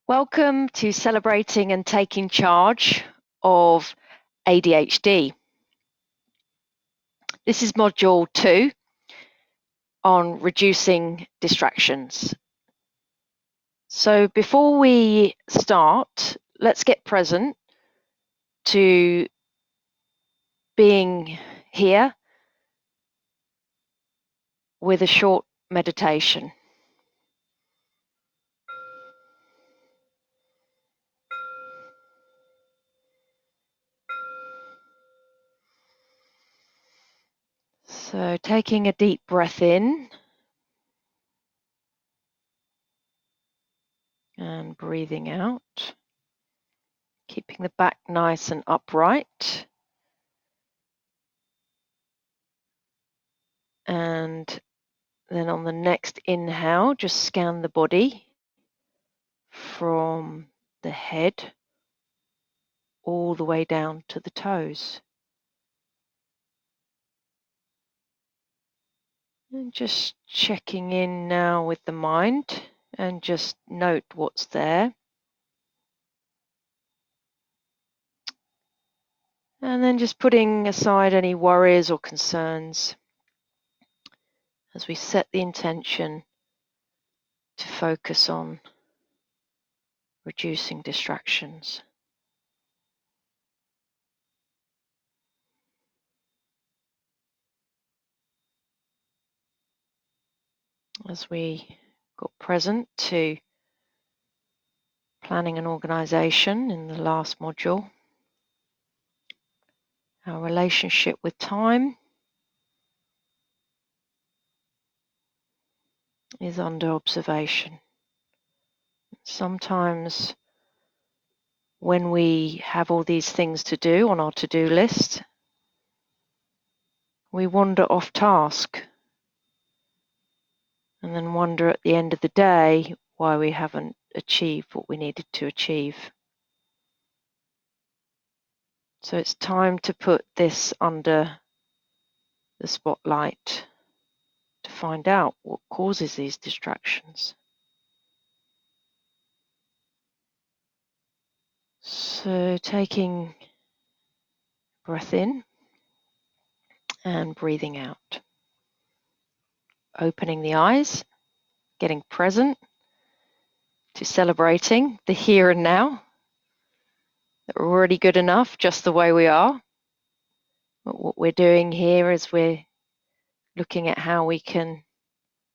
Welcome to Celebrating and Taking Charge of ADHD. This is Module 2 on reducing distractions. So before we start, let's get present to being here with a short meditation. So taking a deep breath in and breathing out, keeping the back nice and upright. And then on the next inhale, just scan the body from the head all the way down to the toes. And just checking in now with the mind and just note what's there. And then just putting aside any worries or concerns as we set the intention to focus on reducing distractions. As we got present to planning and organisation in the last module, our relationship with time is under observation. Sometimes when we have all these things to do on our to-do list, we wander off task and then wonder at the end of the day why we haven't achieved what we needed to achieve. So it's time to put this under the spotlight to find out what causes these distractions. So taking a breath in and breathing out. Opening the eyes, getting present to celebrating the here and now. That we're already good enough just the way we are. But what we're doing here is we're looking at how we can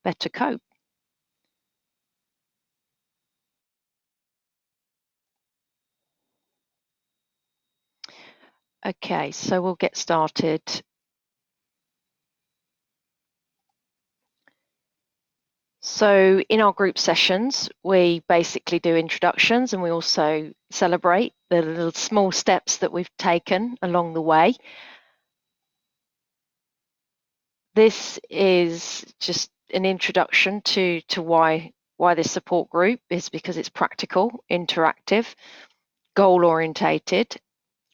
better cope. Okay, so we'll get started. So in our group sessions, we basically do introductions and we also celebrate the little small steps that we've taken along the way. This is just an introduction to why this support group is, because it's practical, interactive, goal-orientated,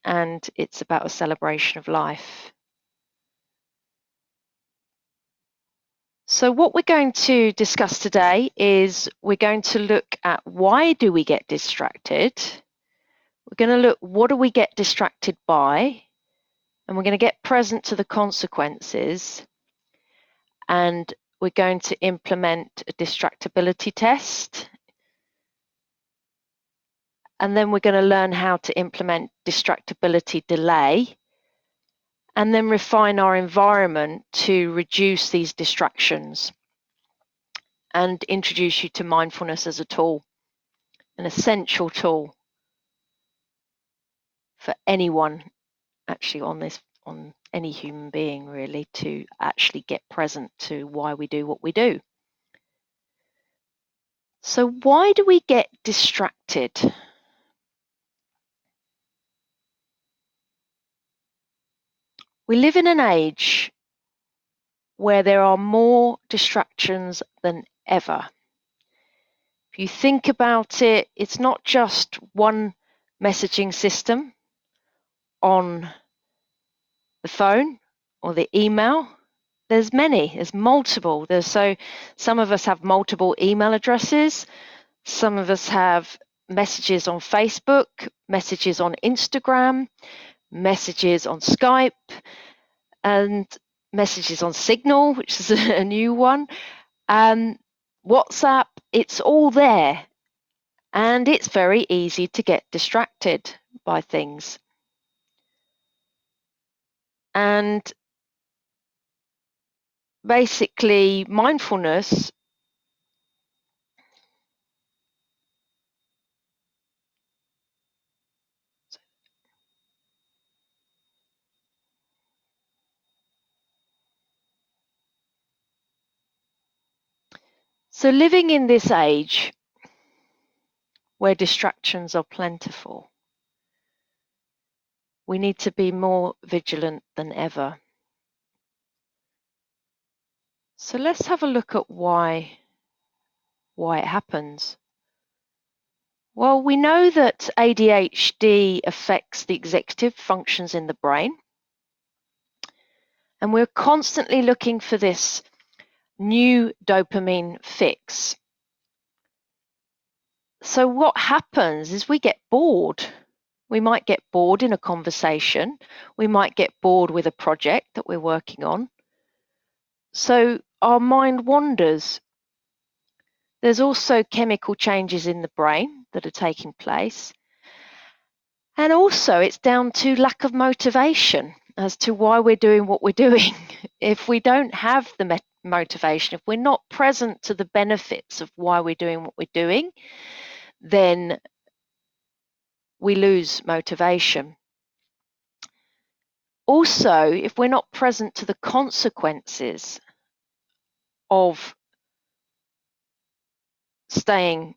and it's about a celebration of life. So what we're going to discuss today is we're going to look at why do we get distracted. We're going to look what do we get distracted by, and we're going to get present to the consequences, and we're going to implement a distractibility test, and then we're going to learn how to implement distractibility delay, and then refine our environment to reduce these distractions and introduce you to mindfulness as a tool, an essential tool for anyone actually on any human being really, to actually get present to why we do what we do. So why do we get distracted? We live in an age where there are more distractions than ever. If you think about it, it's not just one messaging system on the phone or the email. There's many, there's multiple. So some of us have multiple email addresses. Some of us have messages on Facebook, messages on Instagram, messages on Skype, and messages on Signal, which is a new one, WhatsApp. It's all there, and it's very easy to get distracted by things. And basically, mindfulness so living in this age where distractions are plentiful, we need to be more vigilant than ever. So let's have a look at why it happens. Well, we know that ADHD affects the executive functions in the brain, and we're constantly looking for this new dopamine fix. So what happens is we get bored. We might get bored in a conversation. We might get bored with a project that we're working on. So our mind wanders. There's also chemical changes in the brain that are taking place. And also it's down to lack of motivation as to why we're doing what we're doing. If we don't have the motivation, if we're not present to the benefits of why we're doing what we're doing, then we lose motivation. Also, if we're not present to the consequences of staying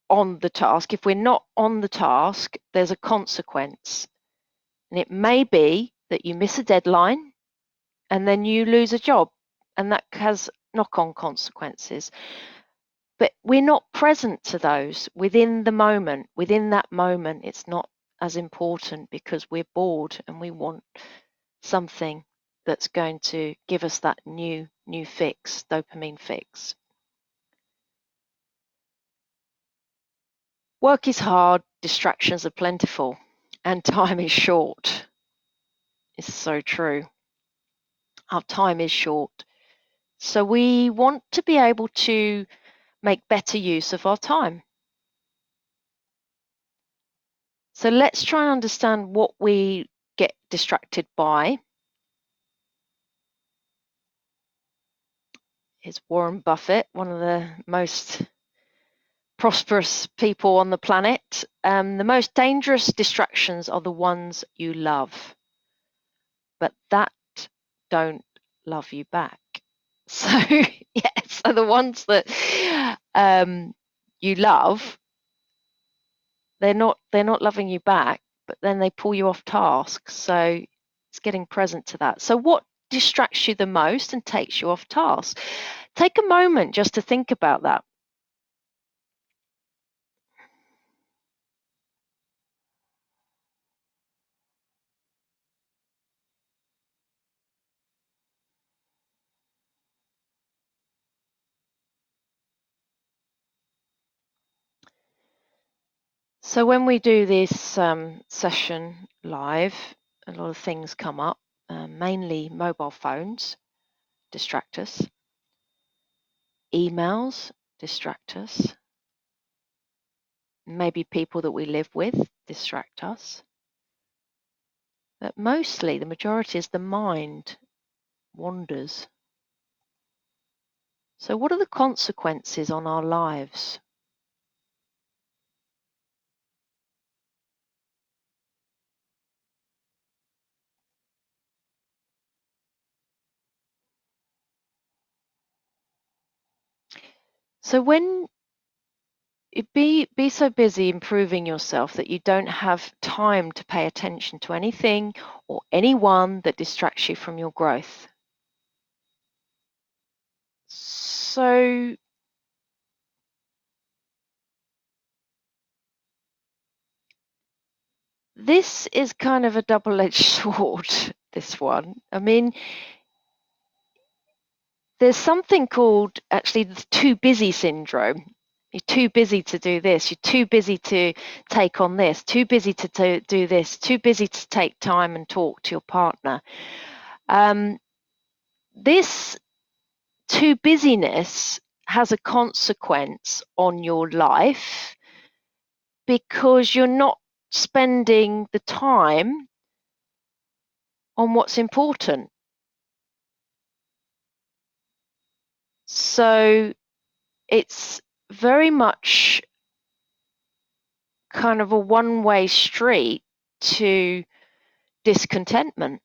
on the task, if we're not on the task, there's a consequence. And it may be that you miss a deadline and then you lose a job, and that has knock-on consequences. But we're not present to those within the moment. Within that moment, it's not as important because we're bored and we want something that's going to give us that new fix, dopamine fix. Work is hard, distractions are plentiful, and time is short. It's so true. Our time is short. So we want to be able to make better use of our time. So let's try and understand what we get distracted by. Here's Warren Buffett, one of the most prosperous people on the planet. The most dangerous distractions are the ones you love, but that don't love you back. So yeah, so the ones that you love, they're not loving you back, but then they pull you off task. So it's getting present to that. So what distracts you the most and takes you off task? Take a moment just to think about that. So when we do this session live, a lot of things come up, mainly mobile phones distract us, emails distract us, maybe people that we live with distract us. But mostly, the majority is the mind wanders. So what are the consequences on our lives? So when be so busy improving yourself that you don't have time to pay attention to anything or anyone that distracts you from your growth. So this is kind of a double-edged sword, this one. I mean, there's something called actually the too busy syndrome. You're too busy to do this. You're too busy to take on this, too busy to do this, too busy to take time and talk to your partner. This too busyness has a consequence on your life because you're not spending the time on what's important. So it's very much kind of a one-way street to discontentment.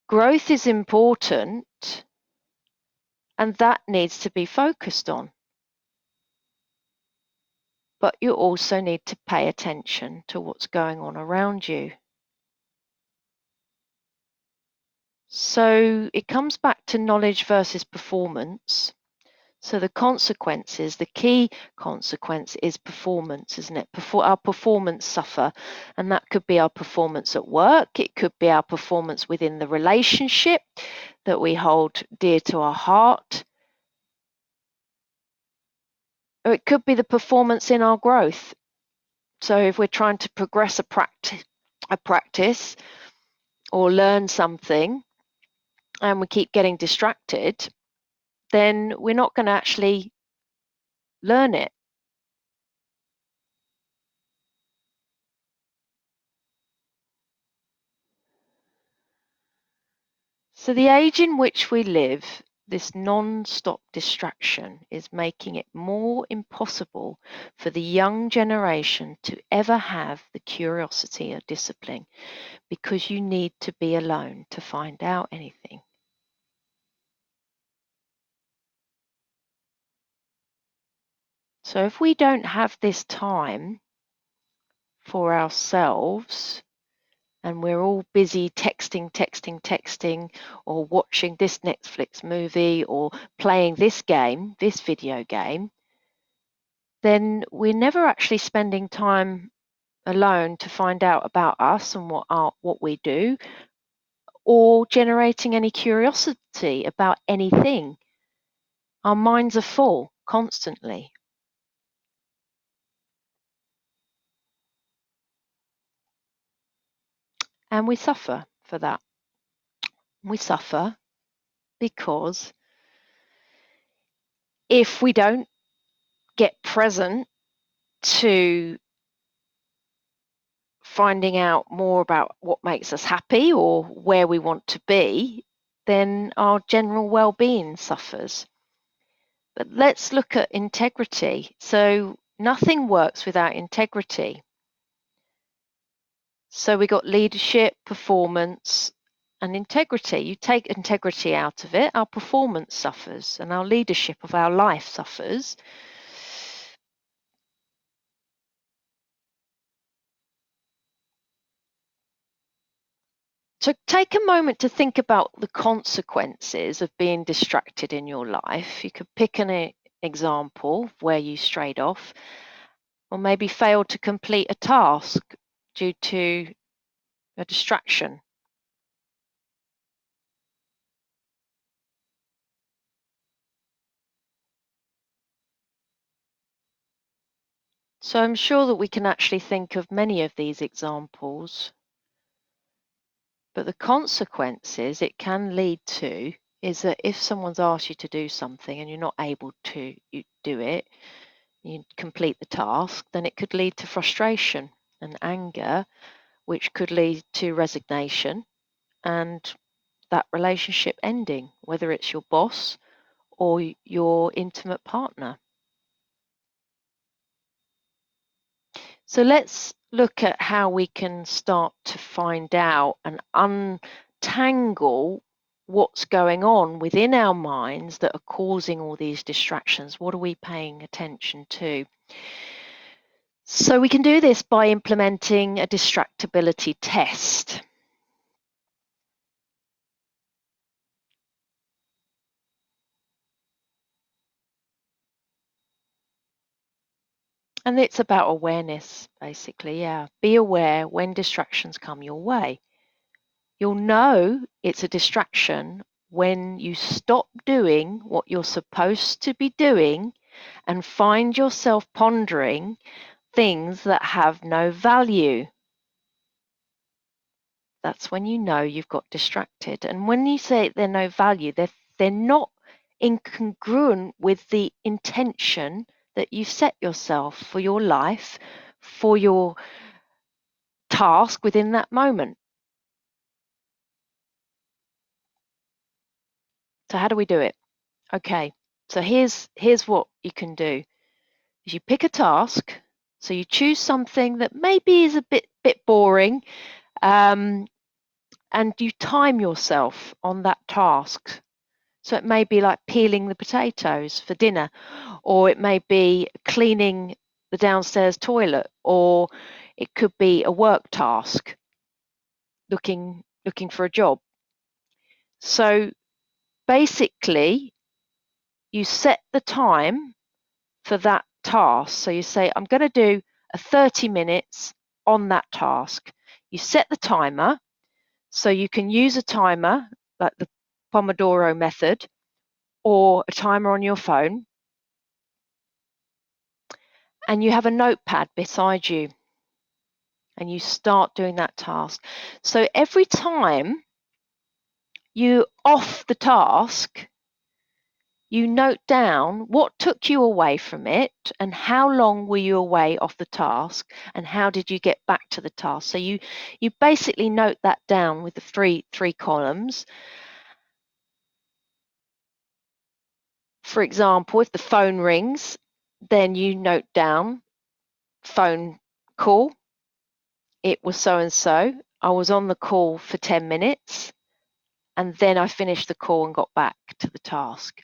Growth is important, and that needs to be focused on. But you also need to pay attention to what's going on around you. So it comes back to knowledge versus performance. So the consequences, the key consequence is performance, isn't it? Our performance suffer, and that could be our performance at work. It could be our performance within the relationship that we hold dear to our heart. Or it could be the performance in our growth. So if we're trying to progress a practice or learn something and we keep getting distracted, then we're not going to actually learn it. So the age in which we live, this non-stop distraction is making it more impossible for the young generation to ever have the curiosity or discipline, because you need to be alone to find out anything. So if we don't have this time for ourselves, and we're all busy texting, or watching this Netflix movie, or playing this game, this video game, then we're never actually spending time alone to find out about us and what we do, or generating any curiosity about anything. Our minds are full constantly. And we suffer for that. We suffer because if we don't get present to finding out more about what makes us happy or where we want to be, then our general well-being suffers. But let's look at integrity. So nothing works without integrity. So we got leadership, performance, and integrity. You take integrity out of it, our performance suffers, and our leadership of our life suffers. So take a moment to think about the consequences of being distracted in your life. You could pick an example where you strayed off, or maybe failed to complete a task due to a distraction. So I'm sure that we can actually think of many of these examples. But the consequences it can lead to is that if someone's asked you to do something and you're not able to do it, you complete the task, then it could lead to frustration and anger, which could lead to resignation and that relationship ending, whether it's your boss or your intimate partner. So let's look at how we can start to find out and untangle what's going on within our minds that are causing all these distractions. What are we paying attention to? So we can do this by implementing a distractibility test. And it's about awareness, basically. Yeah. Be aware when distractions come your way. You'll know it's a distraction when you stop doing what you're supposed to be doing and find yourself pondering things that have no value. That's when you know you've got distracted. And when you say they're no value, they're not incongruent with the intention that you've set yourself for your life, for your task within that moment. So how do we do it? Okay, so here's what you can do. Is you pick a task, so you choose something that maybe is a bit boring, and you time yourself on that task. So it may be like peeling the potatoes for dinner, or it may be cleaning the downstairs toilet, or it could be a work task, looking for a job. So basically, you set the time for that task. So you say, I'm going to do a 30 minutes on that task. You set the timer, so you can use a timer like the Pomodoro method or a timer on your phone, and you have a notepad beside you and you start doing that task. So every time you off the task, you note down what took you away from it and how long were you away off the task and how did you get back to the task. So you basically note that down with the three columns. For example, if the phone rings, then you note down phone call. It was so and so. I was on the call for 10 minutes and then I finished the call and got back to the task.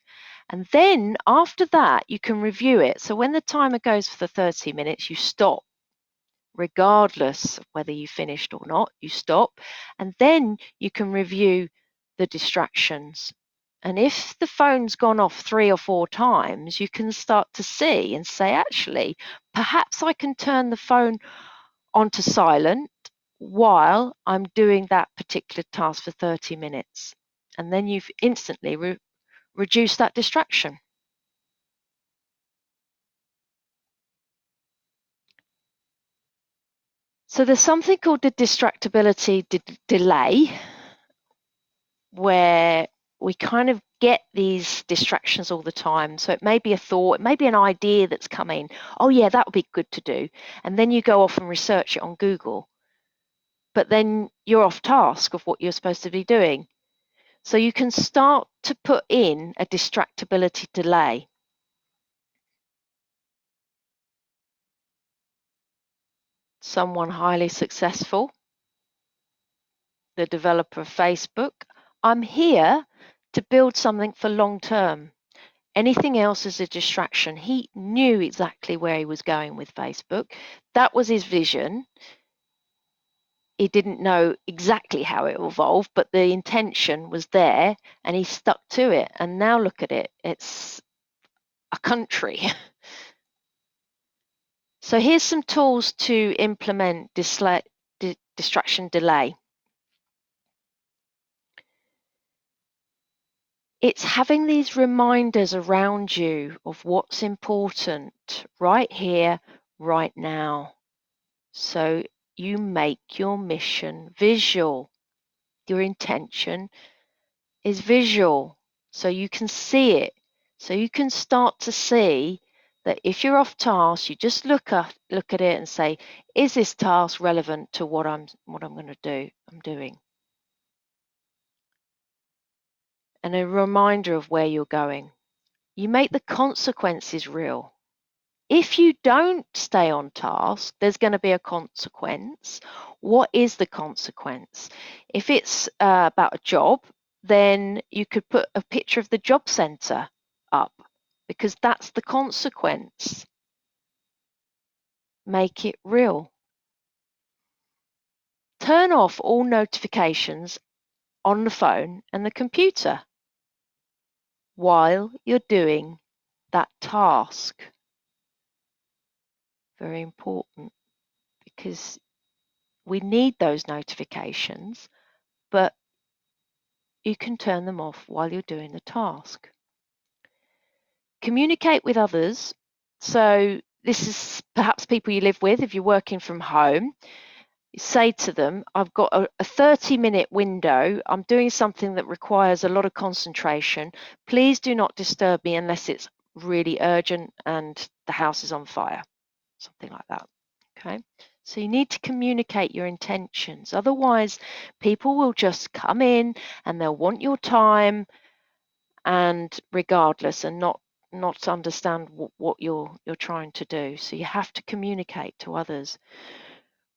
And then after that, you can review it. So when the timer goes for the 30 minutes, you stop, regardless of whether you finished or not, you stop. And then you can review the distractions. And if the phone's gone off 3 or 4 times, you can start to see and say, actually, perhaps I can turn the phone onto silent while I'm doing that particular task for 30 minutes. And then you've instantly reduced that distraction. So there's something called the distractibility delay, where we kind of get these distractions all the time. So it may be a thought, it may be an idea that's coming. Oh yeah, that would be good to do. And then you go off and research it on Google. But then you're off task of what you're supposed to be doing. So you can start to put in a distractibility delay. Someone highly successful, the developer of Facebook, I'm here to build something for long term. Anything else is a distraction. He knew exactly where he was going with Facebook. That was his vision. He didn't know exactly how it evolved, but the intention was there and he stuck to it. And now look at it, it's a country. So here's some tools to implement distraction delay. It's having these reminders around you of what's important right here, right now. So you make your mission visual. Your intention is visual, so you can see it. So you can start to see that if you're off task, you just look at it and say, is this task relevant to what I'm going to do? I'm doing. And a reminder of where you're going. You make the consequences real. If you don't stay on task, there's going to be a consequence. What is the consequence? If it's about a job, then you could put a picture of the job centre up because that's the consequence. Make it real. Turn off all notifications on the phone and the computer while you're doing that task. Very important because we need those notifications, but you can turn them off while you're doing the task. Communicate with others. So this is perhaps people you live with. If you're working from home, you say to them, I've got a 30-minute window. I'm doing something that requires a lot of concentration. Please do not disturb me unless it's really urgent and the house is on fire. Something like that. Okay. So you need to communicate your intentions. Otherwise, people will just come in and they'll want your time and regardless and not understand what you're trying to do. So you have to communicate to others.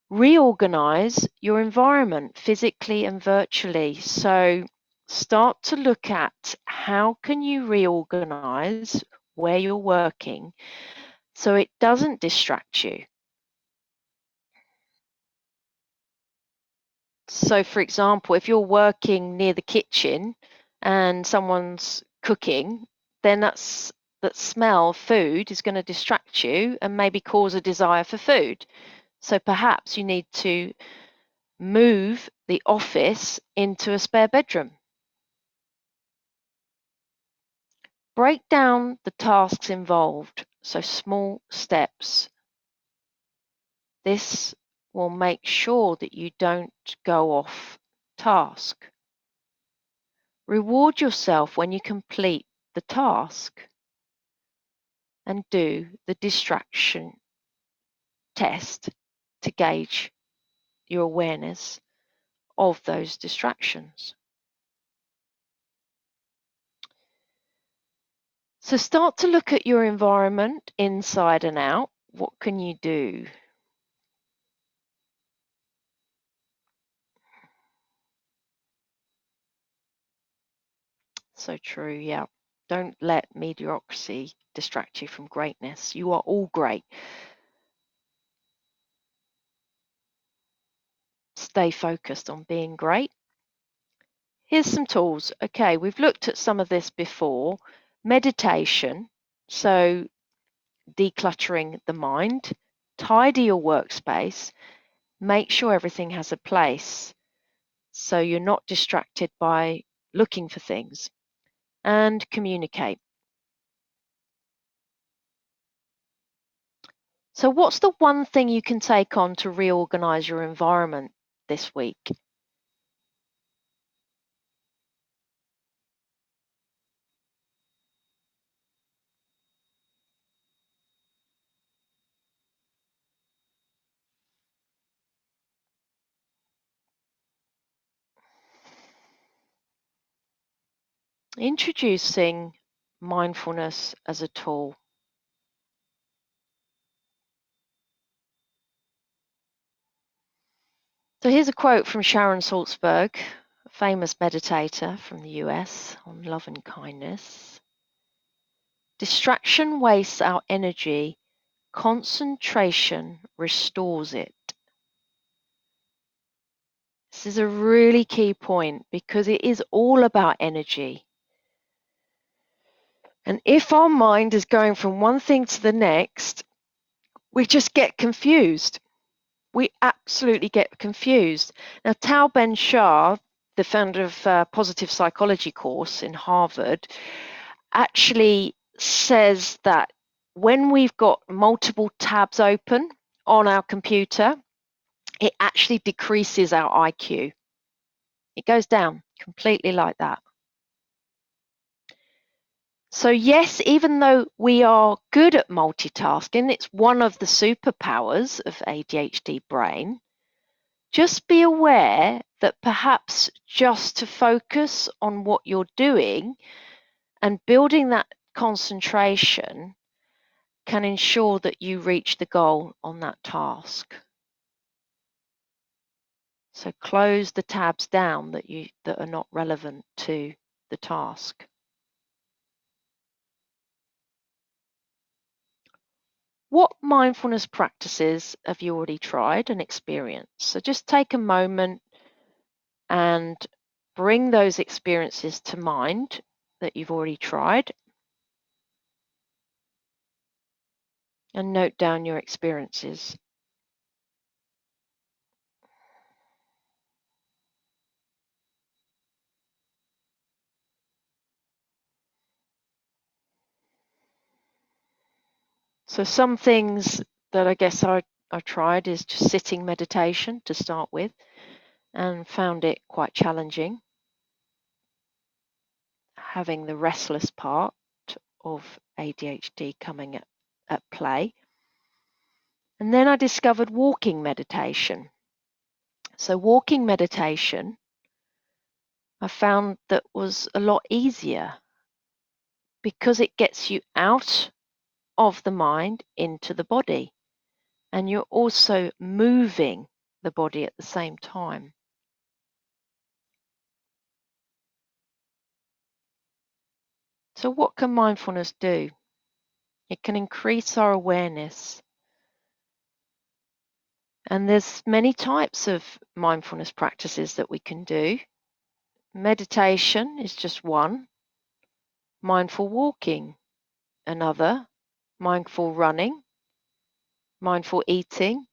Reorganize your environment physically and virtually. So start to look at how can you reorganize where you're working so it doesn't distract you. So for example, if you're working near the kitchen and someone's cooking, then that smell of food is going to distract you and maybe cause a desire for food. So perhaps you need to move the office into a spare bedroom. Break down the tasks involved, so small steps. This will make sure that you don't go off task. Reward yourself when you complete the task and do the distraction test to gauge your awareness of those distractions. So start to look at your environment inside and out. What can you do? So true, yeah. Don't let mediocrity distract you from greatness. You are all great. Stay focused on being great. Here's some tools. Okay, we've looked at some of this before. Meditation, so decluttering the mind, tidy your workspace, make sure everything has a place so you're not distracted by looking for things, and communicate. So what's the one thing you can take on to reorganize your environment this week? Introducing mindfulness as a tool. So here's a quote from Sharon Salzberg, a famous meditator from the US on love and kindness. Distraction wastes our energy, concentration restores it. This is a really key point because it is all about energy. And if our mind is going from one thing to the next, we just get confused. We absolutely get confused. Now, Tal Ben-Shahar, the founder of Positive Psychology course in Harvard, actually says that when we've got multiple tabs open on our computer, it actually decreases our IQ. It goes down completely like that. So yes, even though we are good at multitasking, it's one of the superpowers of ADHD brain, just be aware that perhaps just to focus on what you're doing and building that concentration can ensure that you reach the goal on that task. So close the tabs down that are not relevant to the task. What mindfulness practices have you already tried and experienced? So just take a moment and bring those experiences to mind that you've already tried and note down your experiences. So some things that I guess I tried is just sitting meditation to start with, and found it quite challenging, having the restless part of ADHD coming at play. And then I discovered walking meditation. So walking meditation, I found that was a lot easier because it gets you out of the mind into the body, and you're also moving the body at the same time. So what can mindfulness do? It can increase our awareness. And there's many types of mindfulness practices that we can do. Meditation is just one, mindful walking another, mindful running, mindful eating,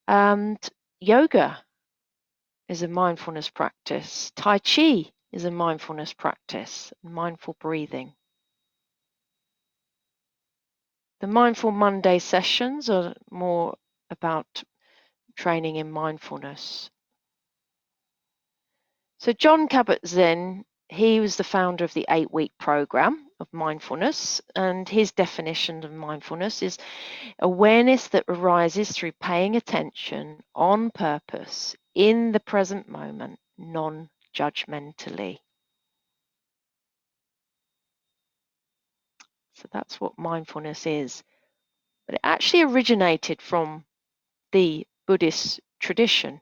and yoga is a mindfulness practice. Tai Chi is a mindfulness practice, mindful breathing. The Mindful Monday sessions are more about training in mindfulness. So John Kabat-Zinn, he was the founder of the 8-week program of mindfulness, and his definition of mindfulness is awareness that arises through paying attention on purpose in the present moment, non-judgmentally. So that's what mindfulness is. But it actually originated from the Buddhist tradition.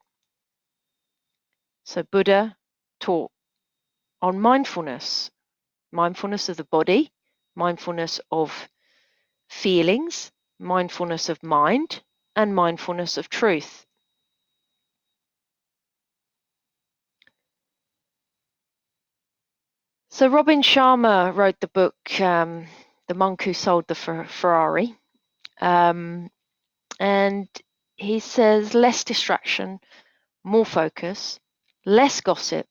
So Buddha taught on mindfulness, mindfulness of the body, mindfulness of feelings, mindfulness of mind, and mindfulness of truth. So Robin Sharma wrote the book, The Monk Who Sold the Ferrari. And he says less distraction, more focus, less gossip,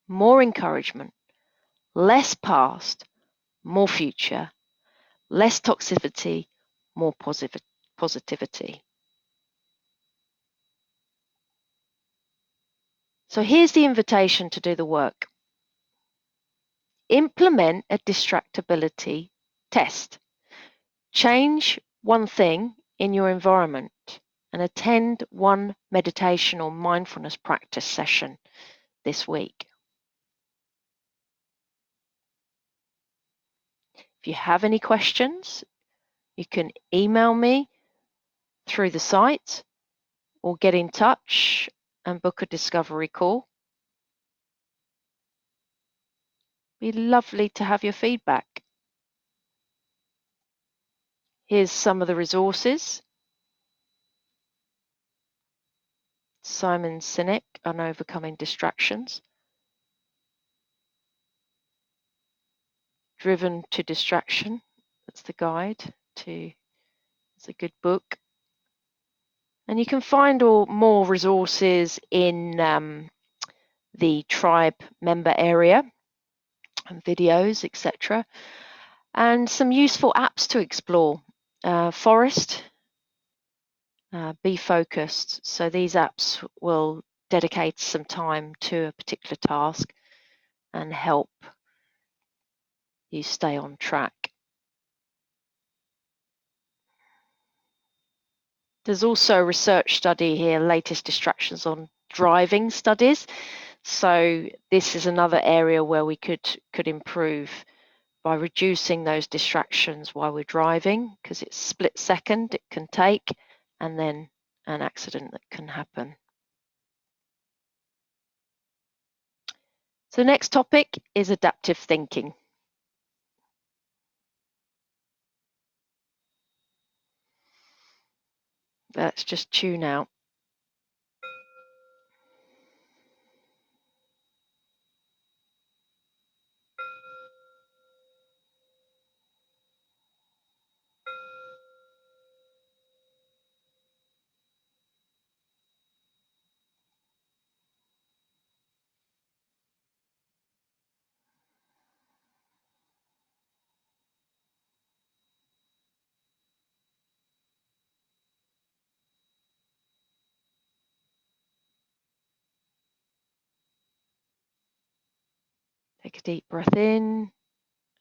more encouragement, less past, more future, less toxicity, more positivity. So here's the invitation to do the work. Implement a distractibility test. Change one thing in your environment and attend one meditation or mindfulness practice session this week. If you have any questions, you can email me through the site or get in touch and book a discovery call. It'd be lovely to have your feedback. Here's some of the resources. Simon Sinek on overcoming distractions. Driven to Distraction, that's the guide to, it's a good book. And you can find more resources in the tribe member area and videos, etc. And some useful apps to explore. Forest, Be Focused. So these apps will dedicate some time to a particular task and help you stay on track. There's also a research study here, latest distractions on driving studies. So this is another area where we could improve by reducing those distractions while we're driving, because it's split second it can take, and then an accident that can happen. So the next topic is adaptive thinking. Let's just tune out. Take a deep breath in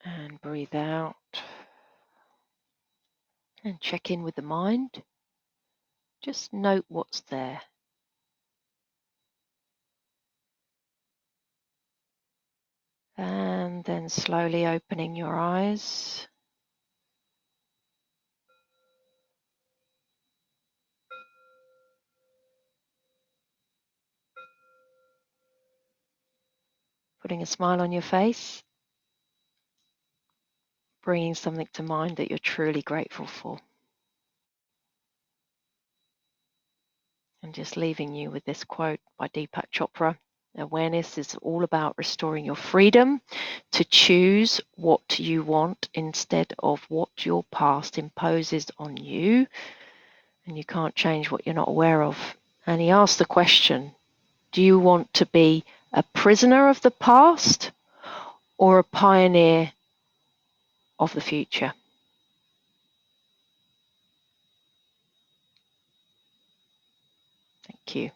and breathe out. And check in with the mind. Just note what's there. And then slowly opening your eyes. Putting a smile on your face. Bringing something to mind that you're truly grateful for. And just leaving you with this quote by Deepak Chopra. Awareness is all about restoring your freedom to choose what you want instead of what your past imposes on you. And you can't change what you're not aware of. And he asked the question, do you want to be a prisoner of the past or a pioneer of the future? Thank you.